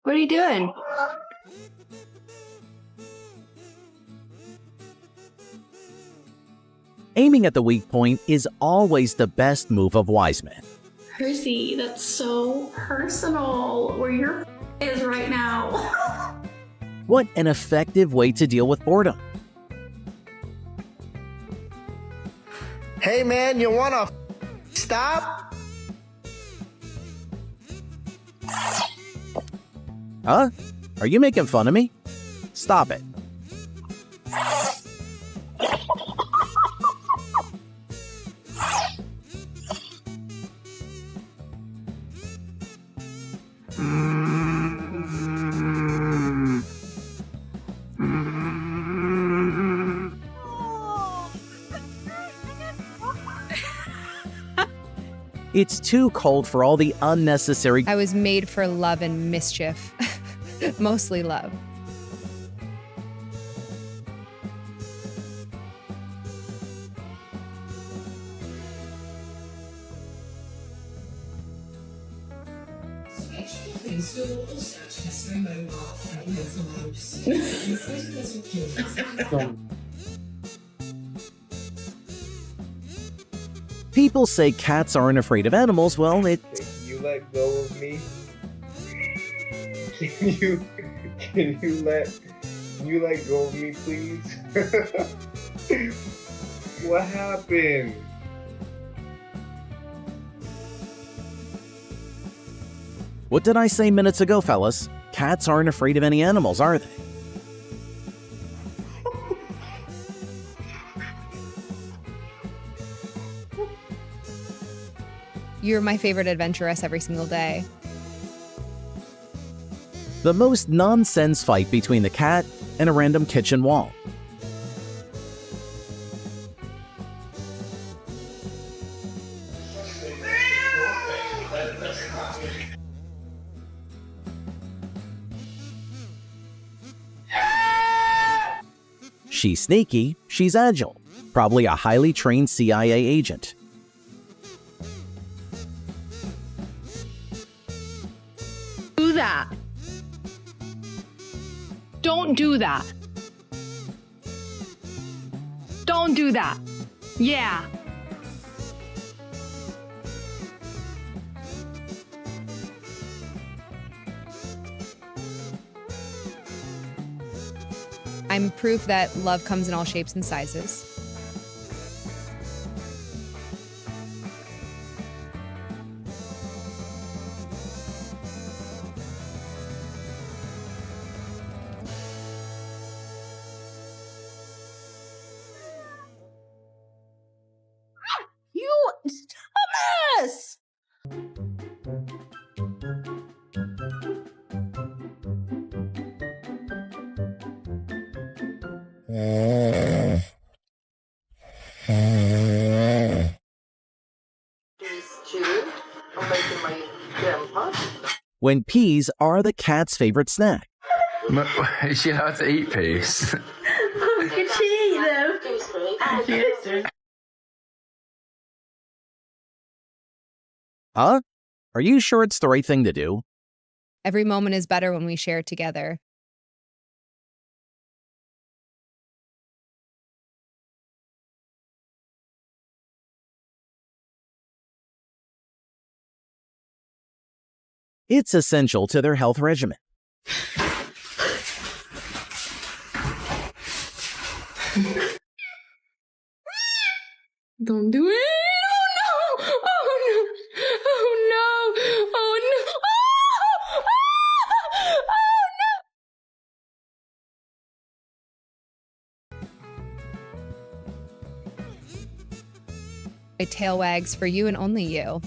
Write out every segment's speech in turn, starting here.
What are you doing? Aiming at the weak point is always the best move of wise men. Percy, that's so personal. Where your is right now. What an effective way to deal with boredom. Hey man, you wanna stop? Huh? Are you making fun of me? Stop it. It's too cold for all the unnecessary. I was made for love and mischief. Mostly love. People say cats aren't afraid of animals. Well, Can you let go of me? Can you let go of me, please? What happened? What did I say minutes ago, fellas? Cats aren't afraid of any animals, are they? You're my favorite adventuress every single day. The most nonsense fight between the cat and a random kitchen wall. She's sneaky, she's agile, probably a highly trained CIA agent. Do that. Don't do that. Don't do that. Yeah. I'm proof that love comes in all shapes and sizes. You a mess. When peas are the cat's favorite snack. Is she allowed to eat peas? Look at you, Huh? Are you sure it's the right thing to do? Every moment is better when we share it together. It's essential to their health regimen. Don't do it. Oh no. Oh no. Oh no. Oh no. My tail wags for you and only you.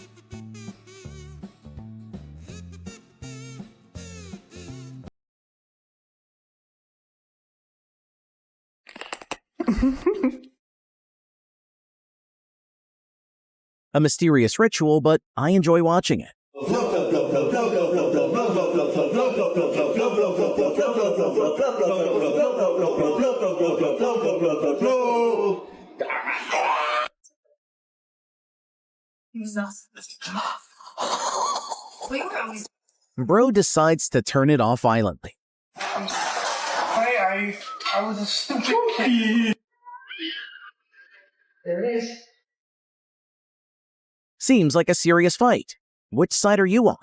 A mysterious ritual, but I enjoy watching it. Bro decides to turn it off violently. I was a stupid kid. There it is. Seems like a serious fight. Which side are you on?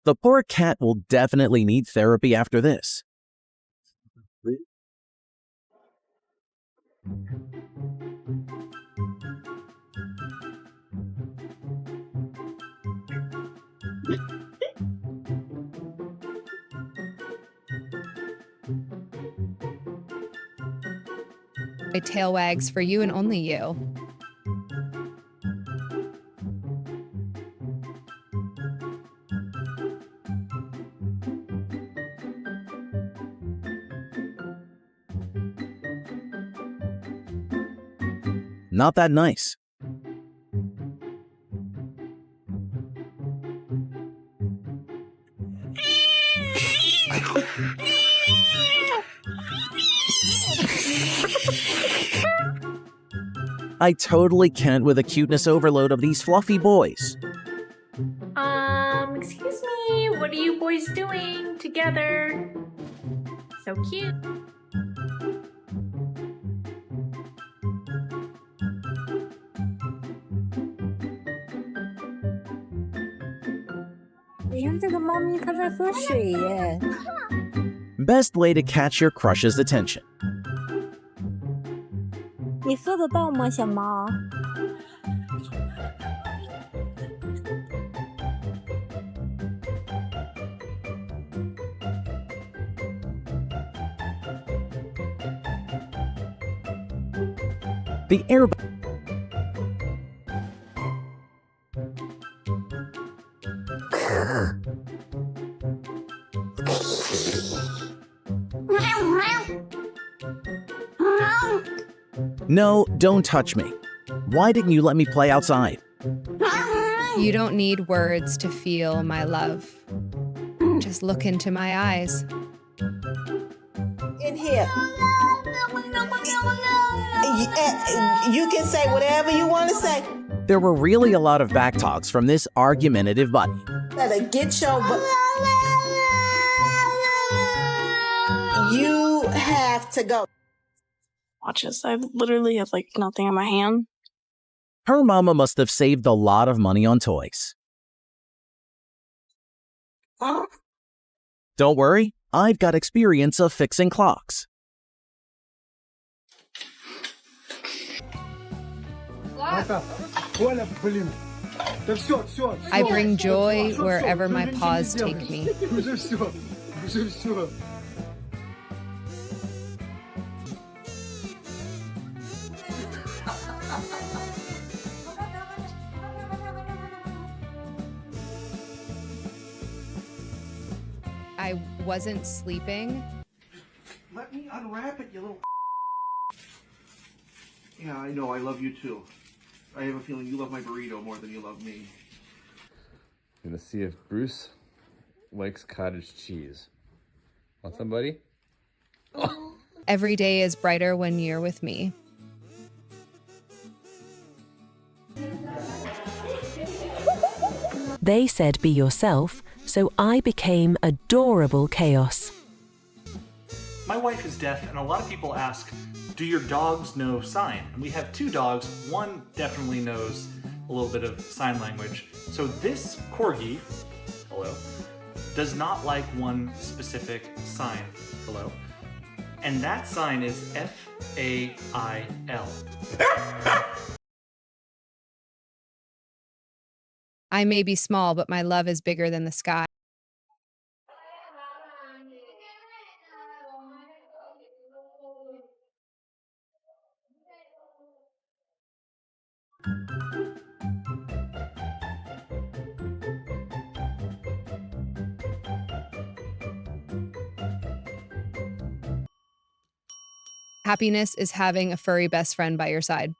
The poor cat will definitely need therapy after this. My tail wags for you and only you. Not that nice. I totally can't with a cuteness overload of these fluffy boys. Excuse me, what are you boys doing together? So cute. Best way to catch your crush's attention. 你喝得到吗，小猫？ The air. No, don't touch me. Why didn't you let me play outside? You don't need words to feel my love. Just look into my eyes. In here. You can say whatever you want to say. There were really a lot of backtalks from this argumentative buddy. Better get your You have to go. Watch this. I literally have like nothing in my hand. Her mama must have saved a lot of money on toys. Don't worry, I've got experience of fixing clocks. I bring joy wherever my paws take me. I wasn't sleeping. Let me unwrap it, you little. Yeah, I know. I love you too. I have a feeling you love my burrito more than you love me. I'm gonna see if Bruce likes cottage cheese. Want some, buddy? Oh. Every day is brighter when you're with me. They said be yourself, so I became adorable chaos. My wife is deaf, and a lot of people ask, do your dogs know sign? And we have two dogs. One definitely knows a little bit of sign language. So this corgi, hello, does not like one specific sign, hello. And that sign is F-A-I-L. I may be small, but my love is bigger than the sky. Happiness is having a furry best friend by your side.